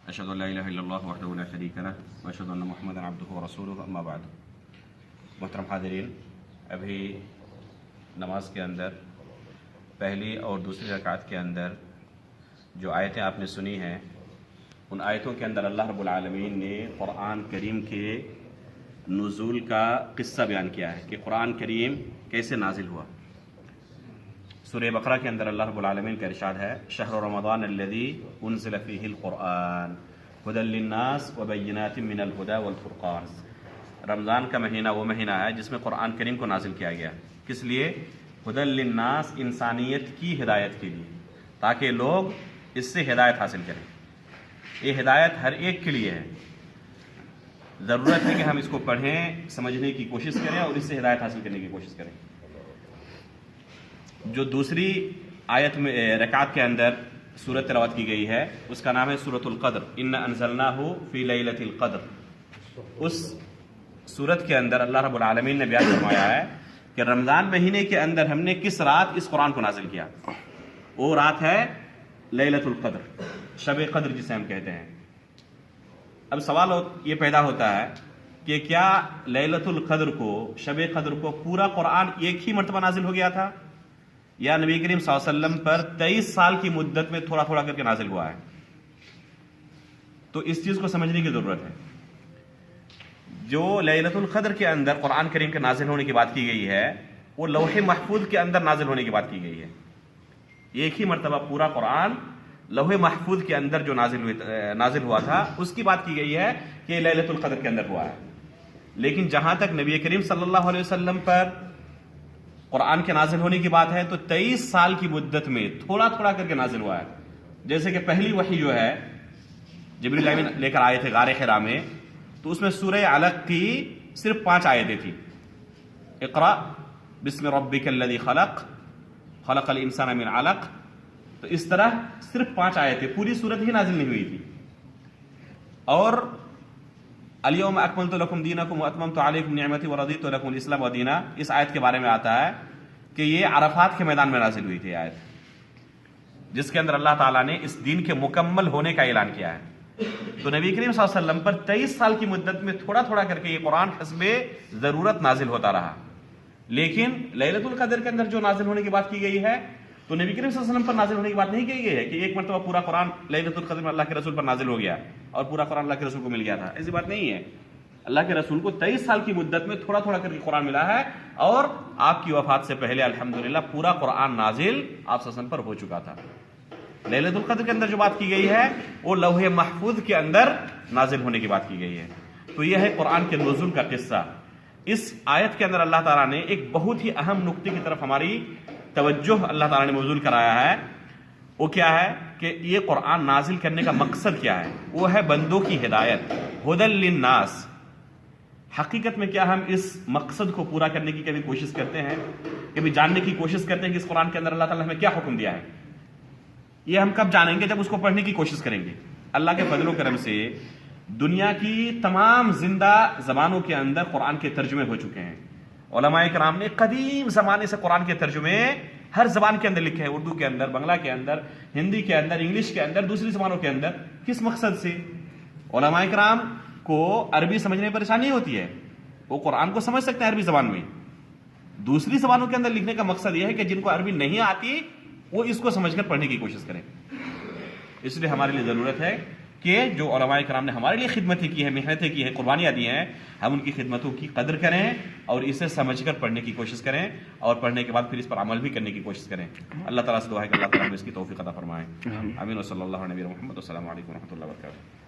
اشهد ان لا الہ الا اللہ وحدہ لا شریک لہ واشهد ان محمدا عبدہ ورسولہ اما بعد۔ محترم حاضرین، ابھی نماز کے اندر پہلی اور دوسری رکعت کے اندر جو آیتیں آپ نے سنی ہیں، ان آیتوں کے اندر اللہ رب العالمین نے قرآن کریم کے نزول کا قصہ بیان کیا ہے کہ قرآن کریم کیسے نازل ہوا۔ سورہ بقرہ کے اندر اللہ رب العالمین کا ارشاد ہے: شہر رمضان الذی انزل فیہ القرآن ھدی للناس وبینات من الھدی والفرقان۔ رمضان کا مہینہ وہ مہینہ ہے جس میں قرآن کریم کو نازل کیا گیا۔ کس لیے؟ ھدی للناس، انسانیت کی ہدایت کے لیے، تاکہ لوگ اس سے ہدایت حاصل کریں۔ یہ ہدایت ہر ایک کے لیے ہے، ضرورت ہے کہ ہم اس کو پڑھیں، سمجھنے کی کوشش کریں اور اس سے ہدایت حاصل کرنے کی کوشش کریں۔ جو دوسری آیت میں رکعت کے اندر سورت تلاوت کی گئی ہے، اس کا نام ہے سورۃ القدر، انا انزلناہ فی لیلۃ القدر۔ اس سورت کے اندر اللہ رب العالمین نے بیان فرمایا ہے کہ رمضان مہینے کے اندر ہم نے کس رات اس قرآن کو نازل کیا۔ وہ رات ہے لیلۃ القدر، شب قدر جسے ہم کہتے ہیں۔ اب سوال یہ پیدا ہوتا ہے کہ کیا لیلۃ القدر کو، شب قدر کو پورا قرآن ایک ہی مرتبہ نازل ہو گیا تھا، یا نبی کریم صلی اللہ علیہ وسلم پر 23 سال کی مدت میں تھوڑا تھوڑا کر کے نازل ہوا ہے؟ تو اس چیز کو سمجھنے کی ضرورت ہے۔ جو لیلۃ القدر کے اندر قرآن کریم کے نازل ہونے کی بات کی گئی ہے، وہ لوح محفوظ کے اندر نازل ہونے کی بات کی گئی ہے۔ ایک ہی مرتبہ پورا قرآن لوح محفوظ کے اندر جو نازل ہوا تھا، اس کی بات کی گئی ہے کہ لیلۃ القدر کے اندر ہوا ہے۔ لیکن جہاں تک نبی کریم صلی اللہ علیہ وسلم پر قرآن کے نازل ہونے کی بات ہے تو 23 سال کی مدت میں تھوڑا تھوڑا کر کے نازل ہوا ہے۔ جیسے کہ پہلی وحی جو ہے جبریل امین لے کر آئے تھے غار حرا میں، تو اس میں سورہ علق کی صرف 5 آیتیں تھیں۔ اقرأ بسم ربک الذی خلق، خلق الانسان من علق۔ تو اس طرح صرف 5 آیتیں، پوری سورت ہی نازل نہیں ہوئی تھی۔ اور الیوم اکملت لکم دینکم واتممت علیکم نعمتی ورضیت لکم الاسلام دینا، اس آیت کے بارے میں آتا ہے کہ یہ عرفات کے میدان میں نازل ہوئی تھی آیت، جس کے اندر اللہ تعالیٰ نے اس دین کے مکمل ہونے کا اعلان کیا ہے۔ تو نبی کریم صلی اللہ علیہ وسلم پر 23 سال کی مدت میں تھوڑا تھوڑا کر کے یہ قرآن حسب ضرورت نازل ہوتا رہا۔ لیکن لیلۃ القدر کے اندر جو نازل ہونے کی بات کی گئی ہے، تو نبی کریم صلی اللہ علیہ وسلم پر نازل ہونے کی بات نہیں کی گئی ہے کہ ایک مرتبہ پورا قرآن لیلۃ القدر میں اللہ کے رسول پر نازل ہو گیا اور پورا قرآن اللہ کے رسول کو مل گیا تھا۔ ایسی بات نہیں ہے۔ اللہ کے رسول کو 23 سال کی مدت میں تھوڑا تھوڑا کر کے قرآن ملا ہے، اور آپ کی وفات سے پہلے الحمدللہ پورا قرآن نازل آپ صلی اللہ علیہ وسلم پر ہو چکا تھا۔ لیلۃ القدر کے اندر جو بات کی گئی ہے وہ لوح محفوظ کے اندر نازل ہونے کی بات کی گئی ہے۔ تو یہ ہے قرآن کے نزول کا قصہ۔ اس آیت کے اندر اللہ تعالیٰ نے ایک بہت ہی اہم نقطے کی طرف ہماری توجہ اللہ تعالیٰ نے مبذول کرایا ہے۔ وہ کیا ہے کہ یہ قرآن نازل کرنے کا مقصد کیا ہے؟ وہ ہے بندوں کی ہدایت، ھدی للناس۔ حقیقت میں کیا ہم اس مقصد کو پورا کرنے کی کبھی کوشش کرتے ہیں؟ کبھی جاننے کی کوشش کرتے ہیں کہ اس قرآن کے اندر اللہ تعالیٰ نے ہمیں کیا حکم دیا ہے؟ یہ ہم کب جانیں گے؟ جب اس کو پڑھنے کی کوشش کریں گے۔ اللہ کے فضل و کرم سے دنیا کی تمام زندہ زبانوں کے اندر قرآن کے ترجمے ہو چکے ہیں۔ علماء کرام نے قدیم زمانے سے قرآن کے ترجمے ہر زبان کے اندر لکھے ہیں، اردو کے اندر، بنگلہ کے اندر، ہندی کے اندر، انگلش کے اندر، دوسری زبانوں کے اندر۔ کس مقصد سے؟ علماء کرام کو عربی سمجھنے میں پریشانی ہوتی ہے، وہ قرآن کو سمجھ سکتے ہیں عربی زبان میں۔ دوسری زبانوں کے اندر لکھنے کا مقصد یہ ہے کہ جن کو عربی نہیں آتی وہ اس کو سمجھ کر پڑھنے کی کوشش کریں۔ اس لیے ہمارے لیے ضرورت ہے کہ جو علماء کرام نے ہمارے لیے خدمتیں کی ہیں، محنتیں کی ہیں، قربانیاں دی ہیں، ہم ان کی خدمتوں کی قدر کریں اور اسے سمجھ کر پڑھنے کی کوشش کریں، اور پڑھنے کے بعد پھر اس پر عمل بھی کرنے کی کوشش کریں۔ اللہ تعالیٰ سے دعا ہے کہ اللہ تعالیٰ ہمیں اس کی توفیق عطا فرمائے۔ آمین۔ و صلی اللہ علیہ محمد۔ السلام علیکم و رحمۃ اللہ وبرکاتہ۔